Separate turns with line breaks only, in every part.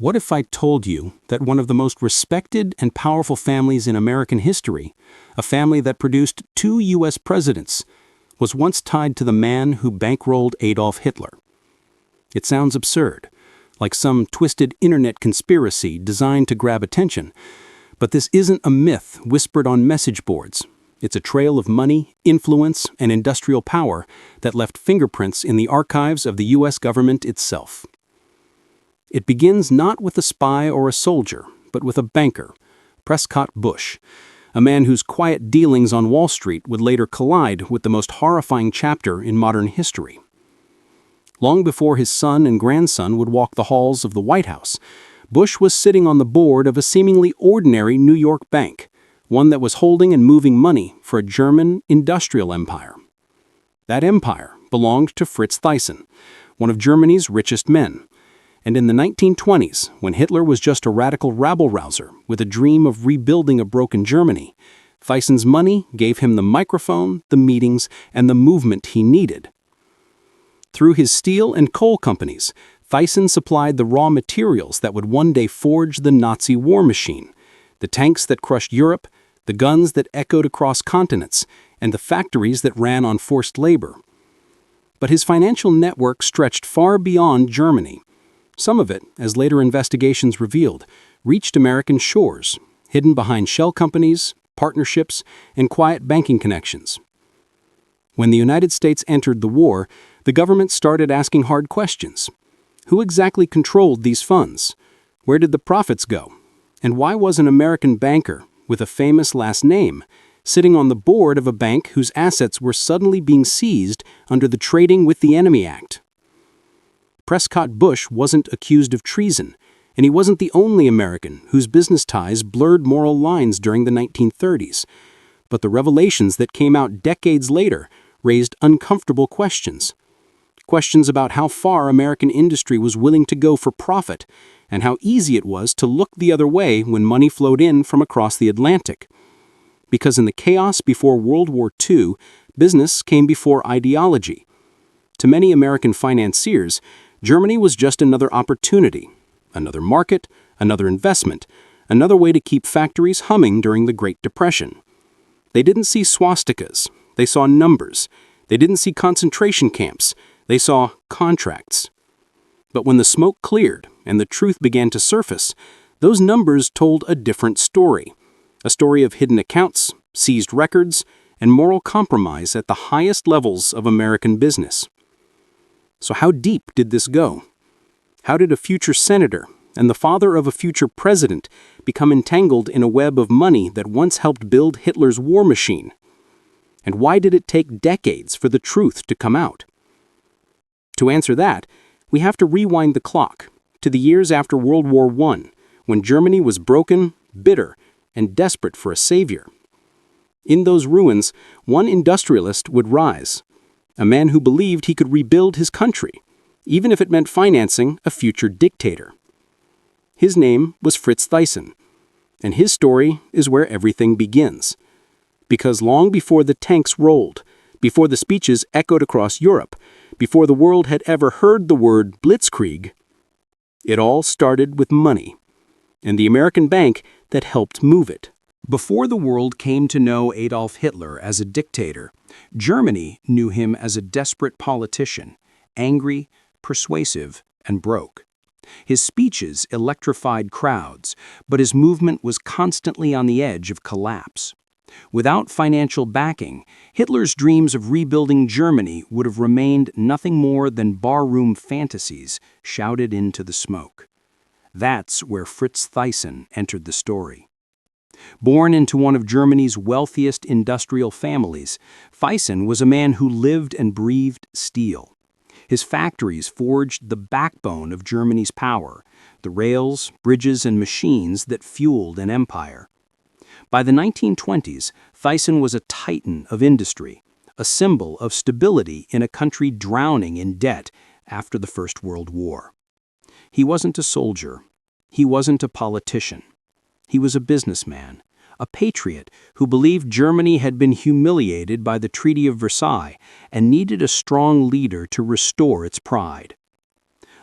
What if I told you that one of the most respected and powerful families in American history, a family that produced 2 U.S. presidents, was once tied to the man who bankrolled Adolf Hitler? It sounds absurd, like some twisted internet conspiracy designed to grab attention, but this isn't a myth whispered on message boards. It's a trail of money, influence, and industrial power that left fingerprints in the archives of the U.S. government itself. It begins not with a spy or a soldier, but with a banker, Prescott Bush, a man whose quiet dealings on Wall Street would later collide with the most horrifying chapter in modern history. Long before his son and grandson would walk the halls of the White House, Bush was sitting on the board of a seemingly ordinary New York bank, one that was holding and moving money for a German industrial empire. That empire belonged to Fritz Thyssen, one of Germany's richest men. And in the 1920s, when Hitler was just a radical rabble-rouser with a dream of rebuilding a broken Germany, Thyssen's money gave him the microphone, the meetings, and the movement he needed. Through his steel and coal companies, Thyssen supplied the raw materials that would one day forge the Nazi war machine, the tanks that crushed Europe, the guns that echoed across continents, and the factories that ran on forced labor. But his financial network stretched far beyond Germany. Some of it, as later investigations revealed, reached American shores, hidden behind shell companies, partnerships, and quiet banking connections. When the United States entered the war, the government started asking hard questions. Who exactly controlled these funds? Where did the profits go? And why was an American banker, with a famous last name, sitting on the board of a bank whose assets were suddenly being seized under the Trading with the Enemy Act? Prescott Bush wasn't accused of treason, and he wasn't the only American whose business ties blurred moral lines during the 1930s. But the revelations that came out decades later raised uncomfortable questions. Questions about how far American industry was willing to go for profit, and how easy it was to look the other way when money flowed in from across the Atlantic. Because in the chaos before World War II, business came before ideology. To many American financiers, Germany was just another opportunity, another market, another investment, another way to keep factories humming during the Great Depression. They didn't see swastikas, they saw numbers. They didn't see concentration camps, they saw contracts. But when the smoke cleared and the truth began to surface, those numbers told a different story. A story of hidden accounts, seized records, and moral compromise at the highest levels of American business. So how deep did this go? How did a future senator and the father of a future president become entangled in a web of money that once helped build Hitler's war machine? And why did it take decades for the truth to come out? To answer that, we have to rewind the clock to the years after World War I, when Germany was broken, bitter, and desperate for a savior. In those ruins, one industrialist would rise, a man who believed he could rebuild his country, even if it meant financing a future dictator. His name was Fritz Thyssen, and his story is where everything begins. Because long before the tanks rolled, before the speeches echoed across Europe, before the world had ever heard the word blitzkrieg, it all started with money, and the American bank that helped move it. Before the world came to know Adolf Hitler as a dictator, Germany knew him as a desperate politician, angry, persuasive, and broke. His speeches electrified crowds, but his movement was constantly on the edge of collapse. Without financial backing, Hitler's dreams of rebuilding Germany would have remained nothing more than barroom fantasies shouted into the smoke. That's where Fritz Thyssen entered the story. Born into one of Germany's wealthiest industrial families, Thyssen was a man who lived and breathed steel. His factories forged the backbone of Germany's power, the rails, bridges, and machines that fueled an empire. By the 1920s, Thyssen was a titan of industry, a symbol of stability in a country drowning in debt after the First World War. He wasn't a soldier. He wasn't a politician. He was a businessman, a patriot who believed Germany had been humiliated by the Treaty of Versailles and needed a strong leader to restore its pride.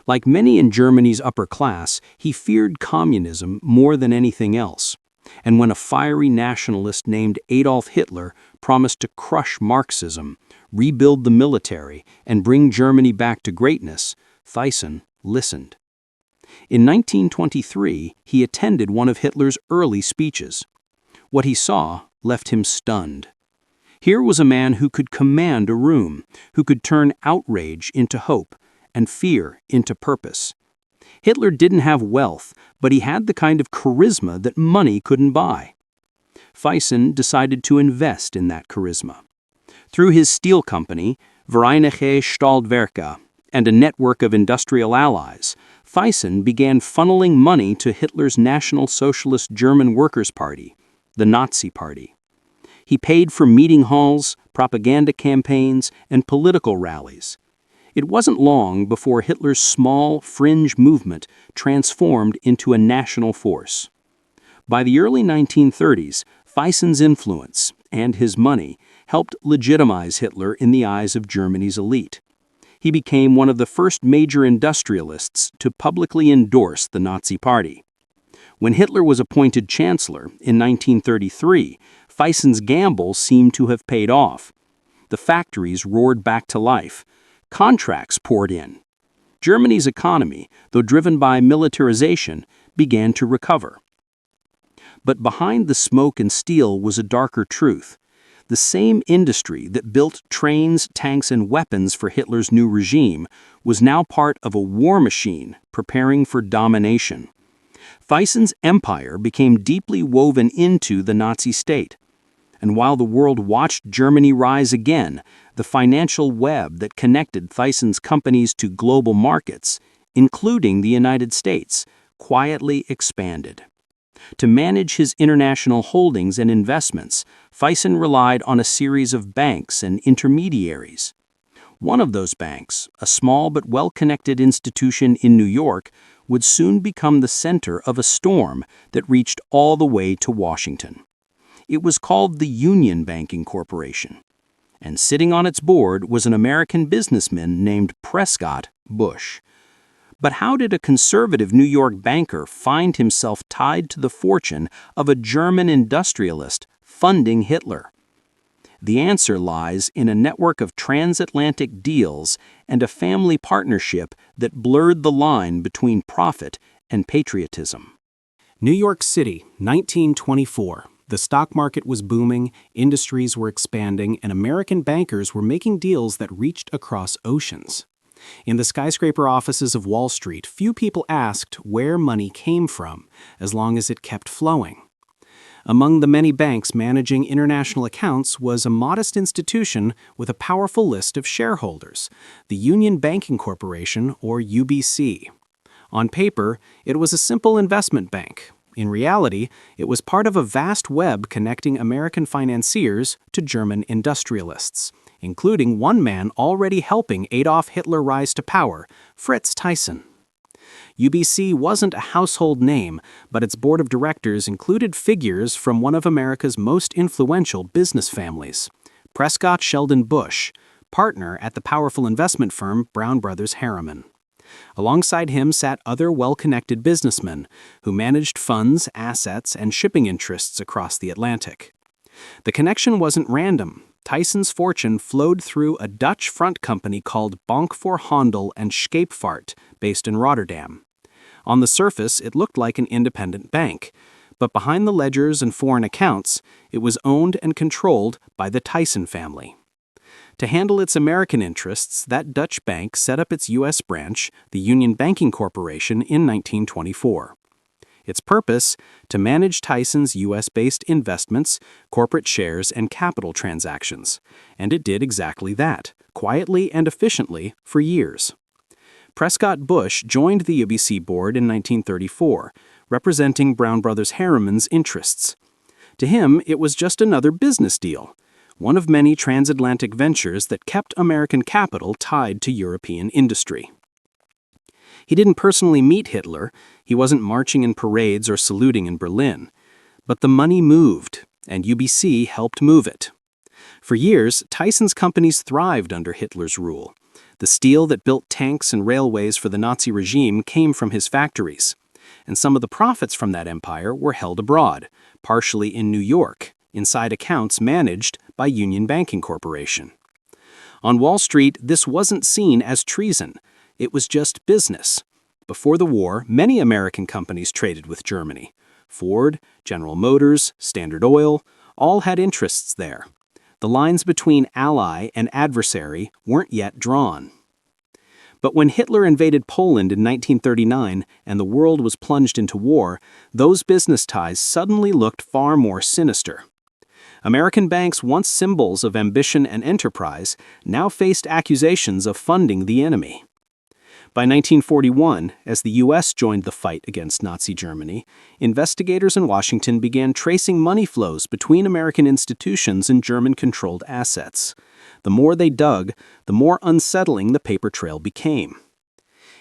Like many in Germany's upper class, he feared communism more than anything else. And when a fiery nationalist named Adolf Hitler promised to crush Marxism, rebuild the military, and bring Germany back to greatness, Thyssen listened. In 1923, he attended one of Hitler's early speeches. What he saw left him stunned. Here was a man who could command a room, who could turn outrage into hope and fear into purpose. Hitler didn't have wealth, but he had the kind of charisma that money couldn't buy. Thyssen decided to invest in that charisma. Through his steel company, Vereinigte Stahlwerke, and a network of industrial allies, Thyssen began funneling money to Hitler's National Socialist German Workers' Party, the Nazi Party. He paid for meeting halls, propaganda campaigns, and political rallies. It wasn't long before Hitler's small, fringe movement transformed into a national force. By the early 1930s, Thyssen's influence and his money helped legitimize Hitler in the eyes of Germany's elite. He became one of the first major industrialists to publicly endorse the Nazi Party. When Hitler was appointed chancellor in 1933, Thyssen's gamble seemed to have paid off. The factories roared back to life. Contracts poured in. Germany's economy, though driven by militarization, began to recover. But behind the smoke and steel was a darker truth. The same industry that built trains, tanks, and weapons for Hitler's new regime was now part of a war machine preparing for domination. Thyssen's empire became deeply woven into the Nazi state. And while the world watched Germany rise again, the financial web that connected Thyssen's companies to global markets, including the United States, quietly expanded. To manage his international holdings and investments, Thyssen relied on a series of banks and intermediaries. One of those banks, a small but well-connected institution in New York, would soon become the center of a storm that reached all the way to Washington. It was called the Union Banking Corporation, and sitting on its board was an American businessman named Prescott Bush. But how did a conservative New York banker find himself tied to the fortune of a German industrialist funding Hitler? The answer lies in a network of transatlantic deals and a family partnership that blurred the line between profit and patriotism. New York City, 1924. The stock market was booming, industries were expanding, and American bankers were making deals that reached across oceans. In the skyscraper offices of Wall Street, few people asked where money came from, as long as it kept flowing. Among the many banks managing international accounts was a modest institution with a powerful list of shareholders, the Union Banking Corporation, or UBC. On paper, it was a simple investment bank. In reality, it was part of a vast web connecting American financiers to German industrialists, including one man already helping Adolf Hitler rise to power, Fritz Thyssen. UBC wasn't a household name, but its board of directors included figures from one of America's most influential business families, Prescott Sheldon Bush, partner at the powerful investment firm Brown Brothers Harriman. Alongside him sat other well-connected businessmen who managed funds, assets, and shipping interests across the Atlantic. The connection wasn't random. Thyssen's fortune flowed through a Dutch front company called Bank voor Handel en Scheepvaart, based in Rotterdam. On the surface, it looked like an independent bank, but behind the ledgers and foreign accounts, it was owned and controlled by the Thyssen family. To handle its American interests, that Dutch bank set up its U.S. branch, the Union Banking Corporation, in 1924. Its purpose, to manage Thyssen's U.S.-based investments, corporate shares, and capital transactions. And it did exactly that, quietly and efficiently, for years. Prescott Bush joined the UBC board in 1934, representing Brown Brothers Harriman's interests. To him, it was just another business deal, one of many transatlantic ventures that kept American capital tied to European industry. He didn't personally meet Hitler, he wasn't marching in parades or saluting in Berlin. But the money moved, and UBC helped move it. For years, Thyssen's companies thrived under Hitler's rule. The steel that built tanks and railways for the Nazi regime came from his factories, and some of the profits from that empire were held abroad, partially in New York, inside accounts managed by Union Banking Corporation. On Wall Street, this wasn't seen as treason. It was just business. Before the war, many American companies traded with Germany. Ford, General Motors, Standard Oil, all had interests there. The lines between ally and adversary weren't yet drawn. But when Hitler invaded Poland in 1939 and the world was plunged into war, those business ties suddenly looked far more sinister. American banks, once symbols of ambition and enterprise, now faced accusations of funding the enemy. By 1941, as the U.S. joined the fight against Nazi Germany, investigators in Washington began tracing money flows between American institutions and German-controlled assets. The more they dug, the more unsettling the paper trail became.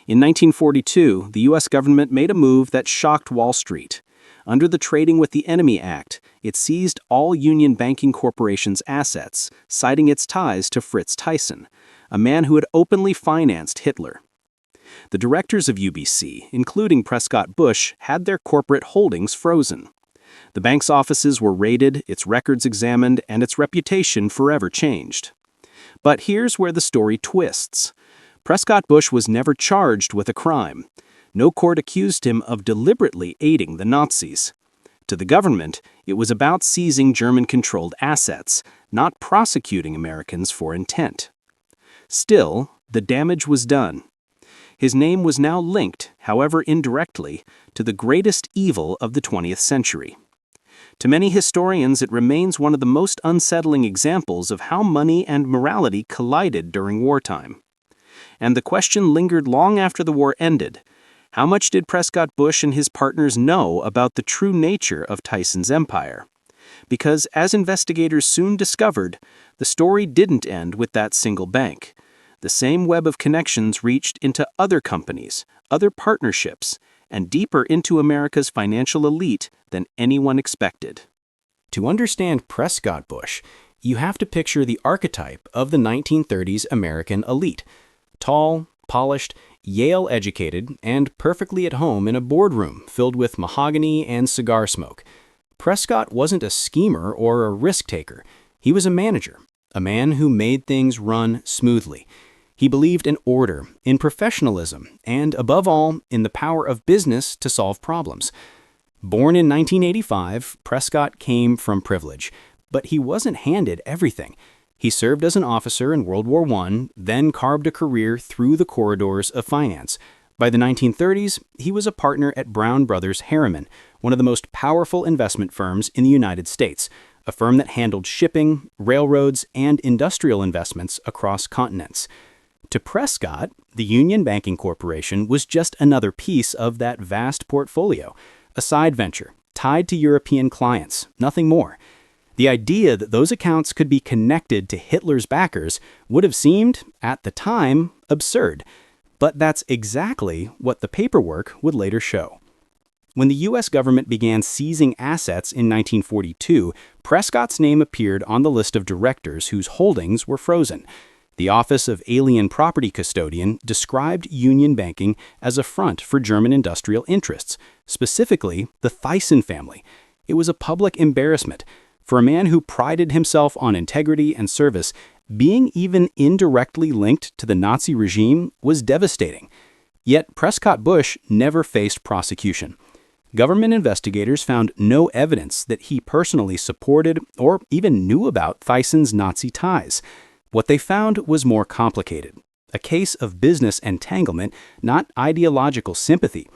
In 1942, the U.S. government made a move that shocked Wall Street. Under the Trading with the Enemy Act, it seized all Union Banking Corporation's assets, citing its ties to Fritz Thyssen, a man who had openly financed Hitler. The directors of UBC, including Prescott Bush, had their corporate holdings frozen. The bank's offices were raided, its records examined, and its reputation forever changed. But here's where the story twists. Prescott Bush was never charged with a crime. No court accused him of deliberately aiding the Nazis. To the government, it was about seizing German-controlled assets, not prosecuting Americans for intent. Still, the damage was done. His name was now linked, however indirectly, to the greatest evil of the 20th century. To many historians, it remains one of the most unsettling examples of how money and morality collided during wartime. And the question lingered long after the war ended. How much did Prescott Bush and his partners know about the true nature of Thyssen's empire? Because, as investigators soon discovered, the story didn't end with that single bank. The same web of connections reached into other companies, other partnerships, and deeper into America's financial elite than anyone expected. To understand Prescott Bush, you have to picture the archetype of the 1930s American elite. Tall, polished, Yale-educated, and perfectly at home in a boardroom filled with mahogany and cigar smoke. Prescott wasn't a schemer or a risk-taker. He was a manager, a man who made things run smoothly. He believed in order, in professionalism, and, above all, in the power of business to solve problems. Born in 1985, Prescott came from privilege, but he wasn't handed everything. He served as an officer in World War I, then carved a career through the corridors of finance. By the 1930s, he was a partner at Brown Brothers Harriman, one of the most powerful investment firms in the United States, a firm that handled shipping, railroads, and industrial investments across continents. To Prescott, the Union Banking Corporation was just another piece of that vast portfolio, a side venture tied to European clients, nothing more. The idea that those accounts could be connected to Hitler's backers would have seemed, at the time, absurd. But that's exactly what the paperwork would later show. When the U.S. government began seizing assets in 1942, Prescott's name appeared on the list of directors whose holdings were frozen. The Office of Alien Property Custodian described Union Banking as a front for German industrial interests, specifically the Thyssen family. It was a public embarrassment. For a man who prided himself on integrity and service, being even indirectly linked to the Nazi regime was devastating. Yet Prescott Bush never faced prosecution. Government investigators found no evidence that he personally supported or even knew about Thyssen's Nazi ties. What they found was more complicated, a case of business entanglement, not ideological sympathy.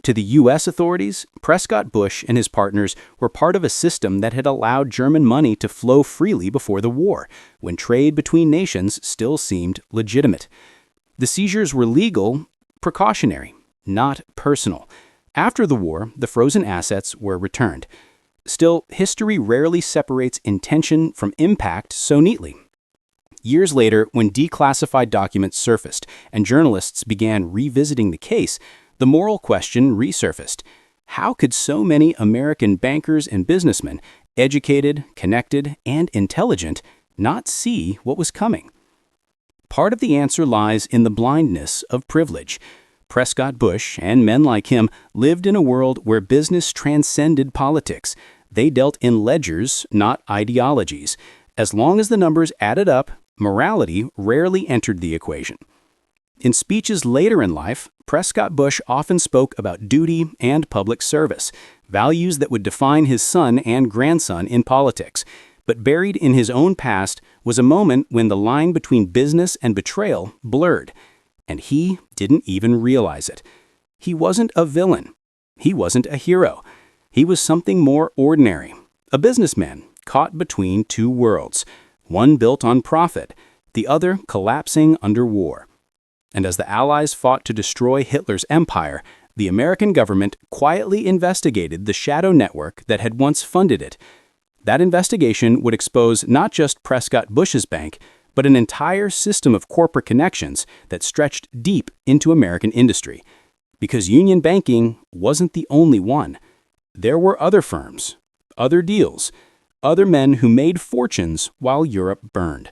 To the U.S. authorities, Prescott Bush and his partners were part of a system that had allowed German money to flow freely before the war, when trade between nations still seemed legitimate. The seizures were legal, precautionary, not personal. After the war, the frozen assets were returned. Still, history rarely separates intention from impact so neatly. Years later, when declassified documents surfaced and journalists began revisiting the case, the moral question resurfaced. How could so many American bankers and businessmen, educated, connected, and intelligent, not see what was coming? Part of the answer lies in the blindness of privilege. Prescott Bush and men like him lived in a world where business transcended politics. They dealt in ledgers, not ideologies. As long as the numbers added up, morality rarely entered the equation. In speeches later in life, Prescott Bush often spoke about duty and public service, values that would define his son and grandson in politics. But buried in his own past was a moment when the line between business and betrayal blurred, and he didn't even realize it. He wasn't a villain. He wasn't a hero. He was something more ordinary, a businessman caught between two worlds, one built on profit, the other collapsing under war. And as the Allies fought to destroy Hitler's empire, the American government quietly investigated the shadow network that had once funded it. That investigation would expose not just Prescott Bush's bank, but an entire system of corporate connections that stretched deep into American industry. Because union banking wasn't the only one. There were other firms, other deals, other men who made fortunes while Europe burned.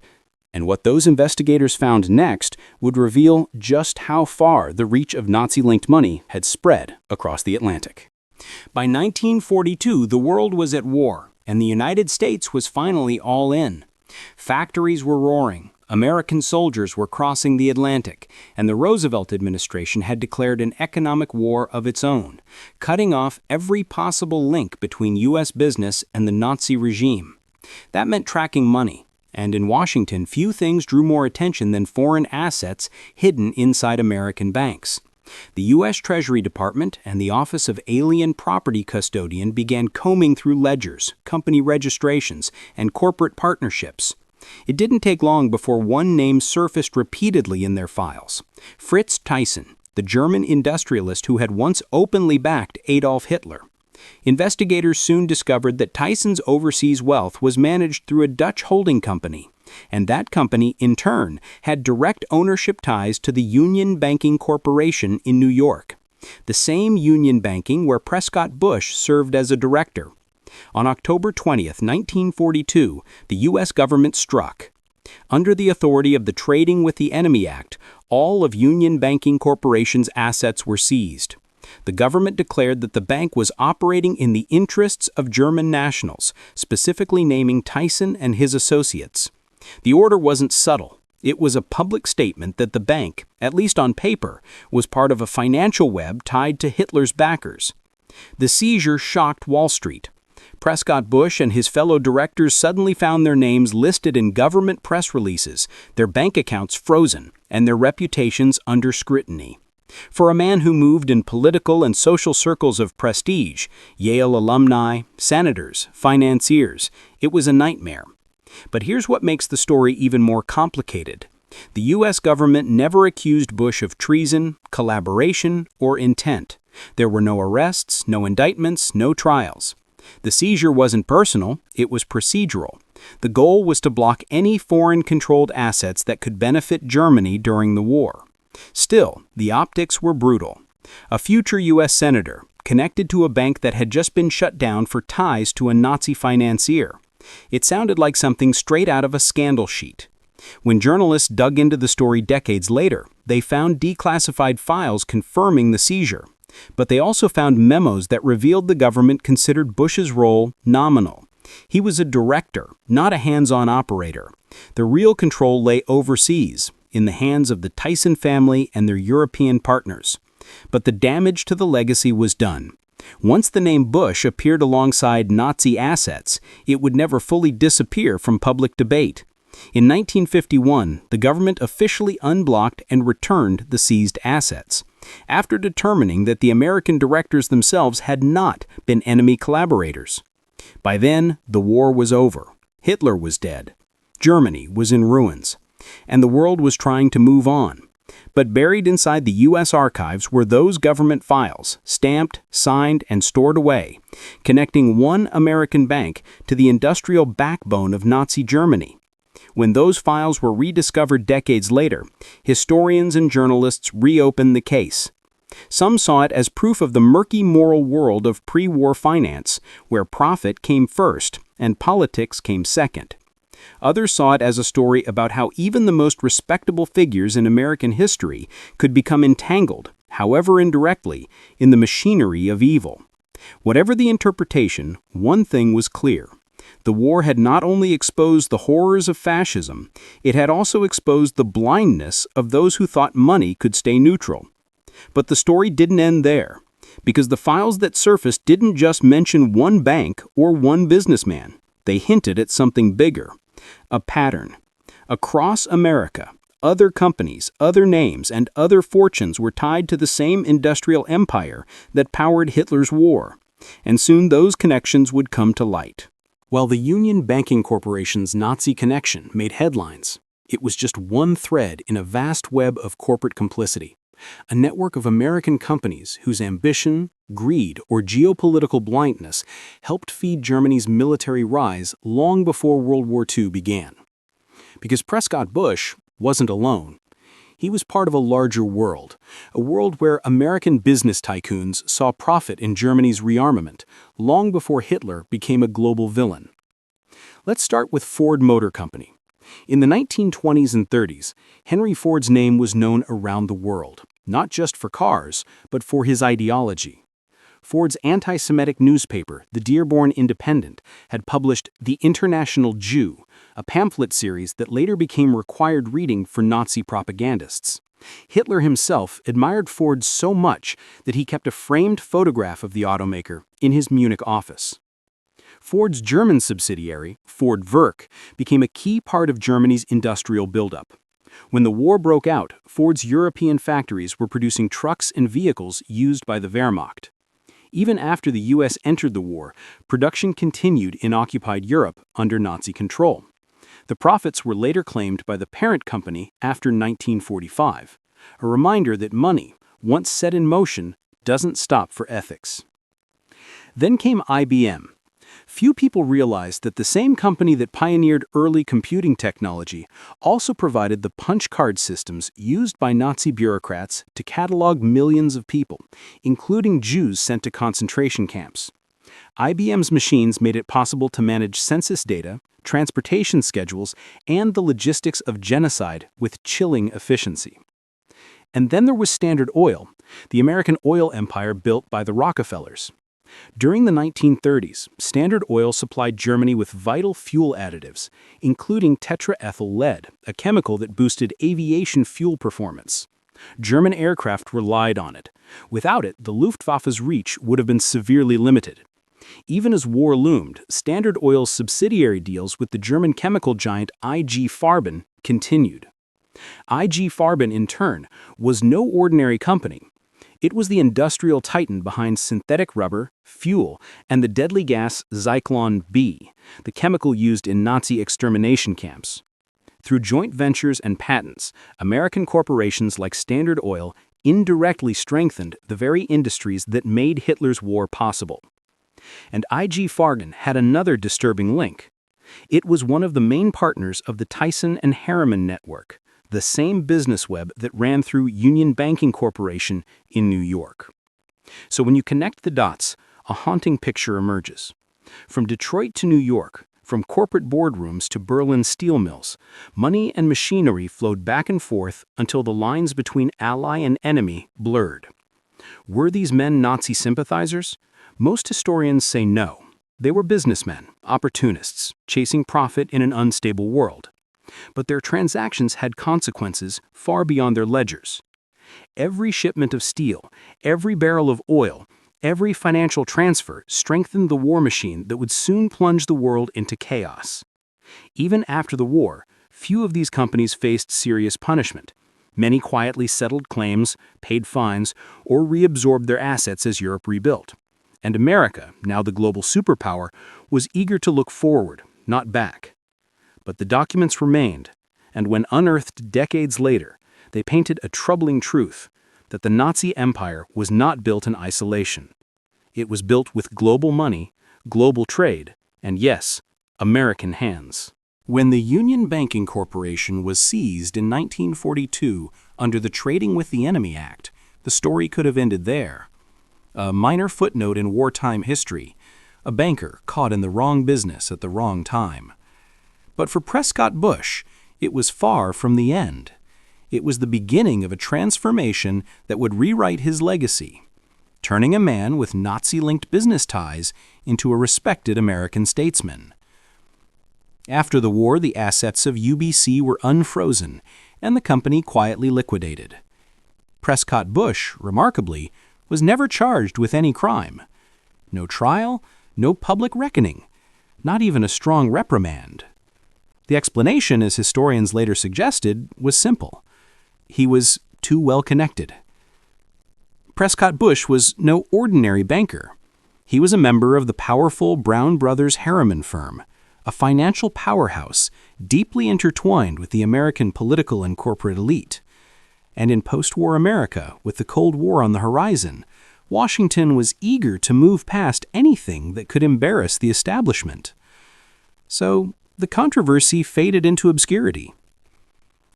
And what those investigators found next would reveal just how far the reach of Nazi-linked money had spread across the Atlantic. By 1942, the world was at war, and the United States was finally all in. Factories were roaring, American soldiers were crossing the Atlantic, and the Roosevelt administration had declared an economic war of its own, cutting off every possible link between U.S. business and the Nazi regime. That meant tracking money. And in Washington, few things drew more attention than foreign assets hidden inside American banks. The U.S. Treasury Department and the Office of Alien Property Custodian began combing through ledgers, company registrations, and corporate partnerships. It didn't take long before one name surfaced repeatedly in their files: Fritz Thyssen, the German industrialist who had once openly backed Adolf Hitler. Investigators soon discovered that Thyssen's overseas wealth was managed through a Dutch holding company, and that company, in turn, had direct ownership ties to the Union Banking Corporation in New York, the same Union Banking where Prescott Bush served as a director. On October 20th, 1942, the U.S. government struck. Under the authority of the Trading with the Enemy Act, all of Union Banking Corporation's assets were seized. The government declared that the bank was operating in the interests of German nationals, specifically naming Thyssen and his associates. The order wasn't subtle. It was a public statement that the bank, at least on paper, was part of a financial web tied to Hitler's backers. The seizure shocked Wall Street. Prescott Bush and his fellow directors suddenly found their names listed in government press releases, their bank accounts frozen, and their reputations under scrutiny. For a man who moved in political and social circles of prestige, Yale alumni, senators, financiers, it was a nightmare. But here's what makes the story even more complicated. The U.S. government never accused Bush of treason, collaboration, or intent. There were no arrests, no indictments, no trials. The seizure wasn't personal, it was procedural. The goal was to block any foreign-controlled assets that could benefit Germany during the war. Still, the optics were brutal. A future U.S. senator, connected to a bank that had just been shut down for ties to a Nazi financier. It sounded like something straight out of a scandal sheet. When journalists dug into the story decades later, they found declassified files confirming the seizure. But they also found memos that revealed the government considered Bush's role nominal. He was a director, not a hands-on operator. The real control lay overseas, in the hands of the Thyssen family and their European partners. But the damage to the legacy was done. Once the name Bush appeared alongside Nazi assets, it would never fully disappear from public debate. In 1951, the government officially unblocked and returned the seized assets, after determining that the American directors themselves had not been enemy collaborators. By then, the war was over. Hitler was dead. Germany was in ruins. And the world was trying to move on. But buried inside the U.S. archives were those government files, stamped, signed, and stored away, connecting one American bank to the industrial backbone of Nazi Germany. When those files were rediscovered decades later, historians and journalists reopened the case. Some saw it as proof of the murky moral world of pre-war finance, where profit came first and politics came second. Others saw it as a story about how even the most respectable figures in American history could become entangled, however indirectly, in the machinery of evil. Whatever the interpretation, one thing was clear. The war had not only exposed the horrors of fascism, it had also exposed the blindness of those who thought money could stay neutral. But the story didn't end there, because the files that surfaced didn't just mention one bank or one businessman. They hinted at something bigger, a pattern. Across America, other companies, other names, and other fortunes were tied to the same industrial empire that powered Hitler's war, and soon those connections would come to light. While the Union Banking Corporation's Nazi connection made headlines, it was just one thread in a vast web of corporate complicity, a network of American companies whose ambition, greed, or geopolitical blindness helped feed Germany's military rise long before World War II began. Because Prescott Bush wasn't alone. He was part of a larger world, a world where American business tycoons saw profit in Germany's rearmament long before Hitler became a global villain. Let's start with Ford Motor Company. In the 1920s and 30s, Henry Ford's name was known around the world, not just for cars, but for his ideology. Ford's anti-Semitic newspaper, the Dearborn Independent, had published The International Jew, a pamphlet series that later became required reading for Nazi propagandists. Hitler himself admired Ford so much that he kept a framed photograph of the automaker in his Munich office. Ford's German subsidiary, Ford Werk, became a key part of Germany's industrial buildup. When the war broke out, Ford's European factories were producing trucks and vehicles used by the Wehrmacht. Even after the U.S. entered the war, production continued in occupied Europe under Nazi control. The profits were later claimed by the parent company after 1945, a reminder that money, once set in motion, doesn't stop for ethics. Then came IBM. Few people realized that the same company that pioneered early computing technology also provided the punch card systems used by Nazi bureaucrats to catalog millions of people, including Jews sent to concentration camps. IBM's machines made it possible to manage census data, transportation schedules, and the logistics of genocide with chilling efficiency. And then there was Standard Oil, the American oil empire built by the Rockefellers. During the 1930s, Standard Oil supplied Germany with vital fuel additives, including tetraethyl lead, a chemical that boosted aviation fuel performance. German aircraft relied on it. Without it, the Luftwaffe's reach would have been severely limited. Even as war loomed, Standard Oil's subsidiary deals with the German chemical giant IG Farben continued. IG Farben, in turn, was no ordinary company. It was the industrial titan behind synthetic rubber, fuel, and the deadly gas Zyklon B, the chemical used in Nazi extermination camps. Through joint ventures and patents, American corporations like Standard Oil indirectly strengthened the very industries that made Hitler's war possible. And IG Farben had another disturbing link. It was one of the main partners of the Thyssen and Harriman network, the same business web that ran through Union Banking Corporation in New York. So when you connect the dots, a haunting picture emerges. From Detroit to New York, from corporate boardrooms to Berlin steel mills, money and machinery flowed back and forth until the lines between ally and enemy blurred. Were these men Nazi sympathizers? Most historians say no. They were businessmen, opportunists, chasing profit in an unstable world. But their transactions had consequences far beyond their ledgers. Every shipment of steel, every barrel of oil, every financial transfer strengthened the war machine that would soon plunge the world into chaos. Even after the war, few of these companies faced serious punishment. Many quietly settled claims, paid fines, or reabsorbed their assets as Europe rebuilt. And America, now the global superpower, was eager to look forward, not back. But the documents remained, and when unearthed decades later, they painted a troubling truth that the Nazi empire was not built in isolation. It was built with global money, global trade, and yes, American hands. When the Union Banking Corporation was seized in 1942 under the Trading with the Enemy Act, the story could have ended there. A minor footnote in wartime history, a banker caught in the wrong business at the wrong time. But for Prescott Bush, it was far from the end. It was the beginning of a transformation that would rewrite his legacy, turning a man with Nazi-linked business ties into a respected American statesman. After the war, the assets of UBC were unfrozen, and the company quietly liquidated. Prescott Bush, remarkably, was never charged with any crime. No trial, no public reckoning, not even a strong reprimand. The explanation, as historians later suggested, was simple. He was too well connected. Prescott Bush was no ordinary banker. He was a member of the powerful Brown Brothers Harriman firm, a financial powerhouse deeply intertwined with the American political and corporate elite. And in post-war America, with the Cold War on the horizon, Washington was eager to move past anything that could embarrass the establishment. So, the controversy faded into obscurity.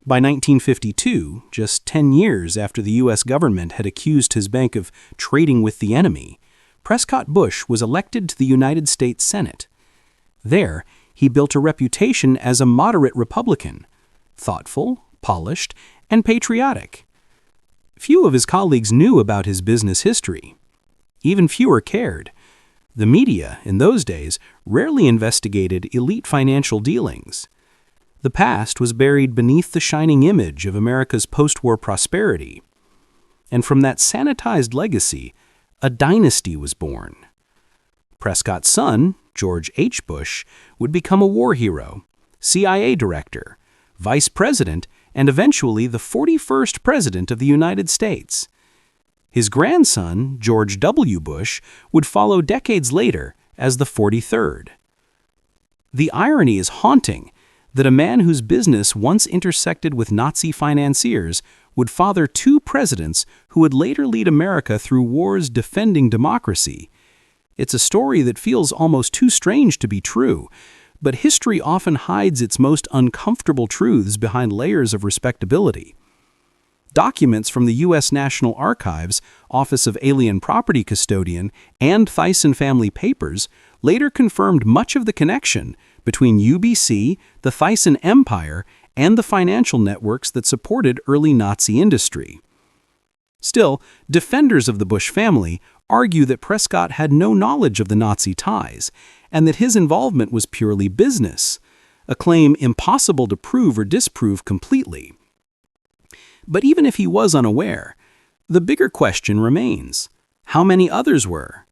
By 1952, just 10 years after the U.S. government had accused his bank of trading with the enemy, Prescott Bush was elected to the United States Senate. There, he built a reputation as a moderate Republican, thoughtful, polished, and patriotic. Few of his colleagues knew about his business history. Even fewer cared. The media, in those days, rarely investigated elite financial dealings. The past was buried beneath the shining image of America's post-war prosperity. And from that sanitized legacy, a dynasty was born. Prescott's son, George H. Bush, would become a war hero, CIA director, vice president, and eventually the 41st President of the United States. His grandson, George W. Bush, would follow decades later as the 43rd. The irony is haunting that a man whose business once intersected with Nazi financiers would father two presidents who would later lead America through wars defending democracy. It's a story that feels almost too strange to be true, but history often hides its most uncomfortable truths behind layers of respectability. Documents from the U.S. National Archives, Office of Alien Property Custodian, and Thyssen family papers later confirmed much of the connection between UBC, the Thyssen Empire, and the financial networks that supported early Nazi industry. Still, defenders of the Bush family argue that Prescott had no knowledge of the Nazi ties, and that his involvement was purely business, a claim impossible to prove or disprove completely. But even if he was unaware, the bigger question remains: how many others were?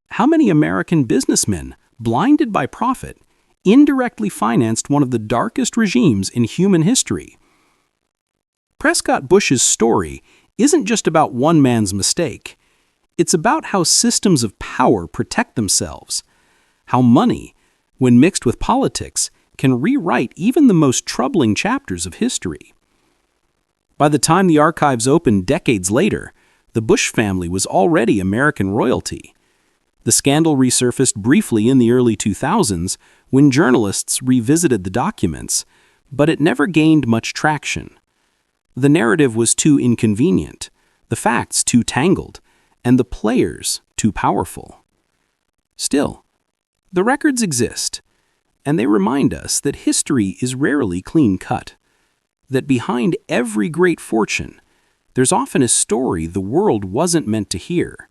How many American businessmen, blinded by profit, indirectly financed one of the darkest regimes in human history? Prescott Bush's story isn't just about one man's mistake. It's about how systems of power protect themselves, how money, when mixed with politics, can rewrite even the most troubling chapters of history. By the time the archives opened decades later, the Bush family was already American royalty. The scandal resurfaced briefly in the early 2000s when journalists revisited the documents, but it never gained much traction. The narrative was too inconvenient, the facts too tangled, and the players too powerful. Still, the records exist, and they remind us that history is rarely clean-cut, that behind every great fortune, there's often a story the world wasn't meant to hear.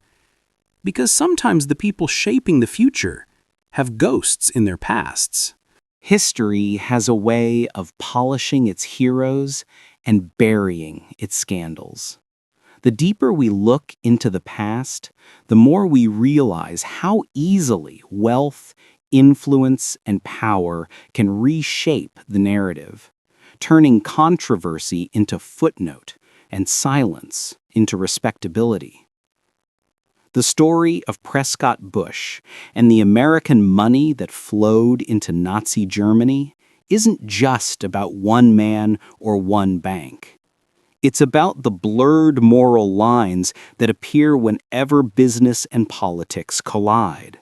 Because sometimes the people shaping the future have ghosts in their pasts.
History has a way of polishing its heroes and burying its scandals. The deeper we look into the past, the more we realize how easily wealth, influence, and power can reshape the narrative, turning controversy into footnote and silence into respectability. The story of Prescott Bush and the American money that flowed into Nazi Germany isn't just about one man or one bank. It's about the blurred moral lines that appear whenever business and politics collide.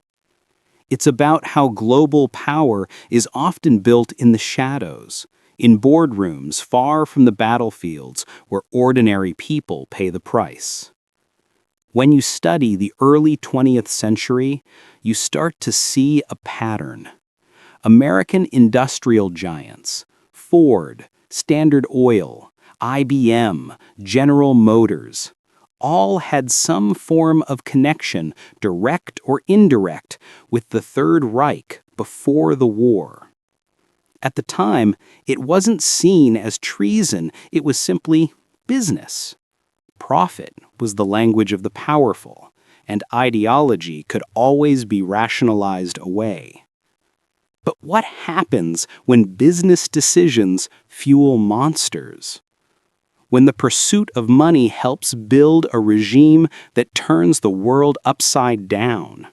It's about how global power is often built in the shadows, in boardrooms far from the battlefields where ordinary people pay the price. When you study the early 20th century, you start to see a pattern American industrial giants, Ford, Standard Oil, IBM, General Motors, all had some form of connection, direct or indirect, with the Third Reich before the war. At the time, it wasn't seen as treason, it was simply business. Profit was the language of the powerful, and ideology could always be rationalized away. But what happens when business decisions fuel monsters? When the pursuit of money helps build a regime that turns the world upside down?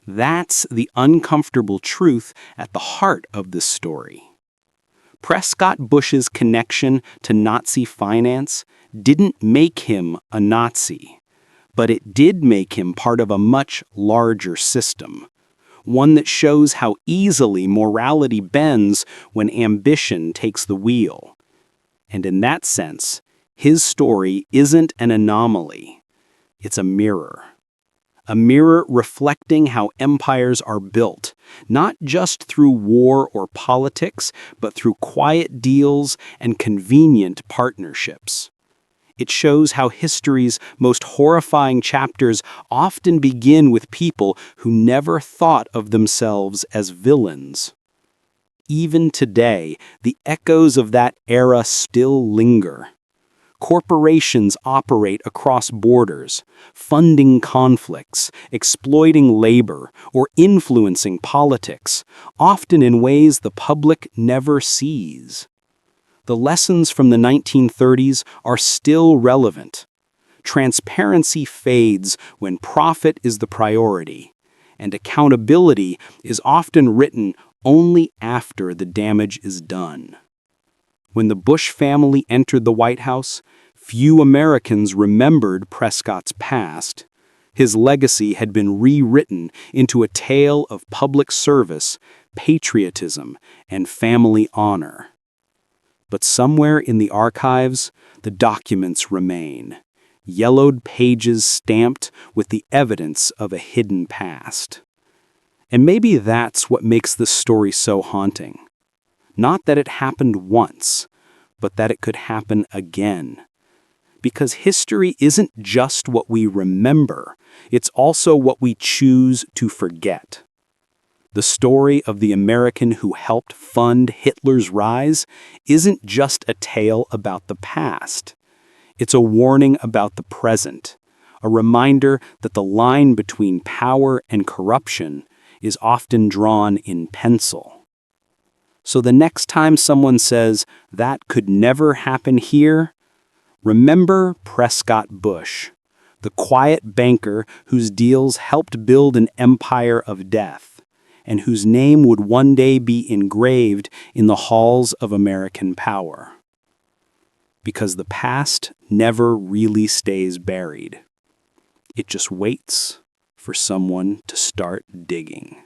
That's the uncomfortable truth at the heart of this story. Prescott Bush's connection to Nazi finance didn't make him a Nazi, but it did make him part of a much larger system, one that shows how easily morality bends when ambition takes the wheel. And in that sense, his story isn't an anomaly. It's a mirror. A mirror reflecting how empires are built, not just through war or politics, but through quiet deals and convenient partnerships. It shows how history's most horrifying chapters often begin with people who never thought of themselves as villains. Even today, the echoes of that era still linger. Corporations operate across borders, funding conflicts, exploiting labor, or influencing politics, often in ways the public never sees. The lessons from the 1930s are still relevant. Transparency fades when profit is the priority, and accountability is often written only after the damage is done. When the Bush family entered the White House, few Americans remembered Prescott's past. His legacy had been rewritten into a tale of public service, patriotism, and family honor. But somewhere in the archives, the documents remain, yellowed pages stamped with the evidence of a hidden past. And maybe that's what makes this story so haunting. Not that it happened once, but that it could happen again. Because history isn't just what we remember, it's also what we choose to forget. The story of the American who helped fund Hitler's rise isn't just a tale about the past. It's a warning about the present, a reminder that the line between power and corruption is often drawn in pencil. So the next time someone says, "That could never happen here," remember Prescott Bush, the quiet banker whose deals helped build an empire of death, and whose name would one day be engraved in the halls of American power. Because the past never really stays buried. It just waits for someone to start digging.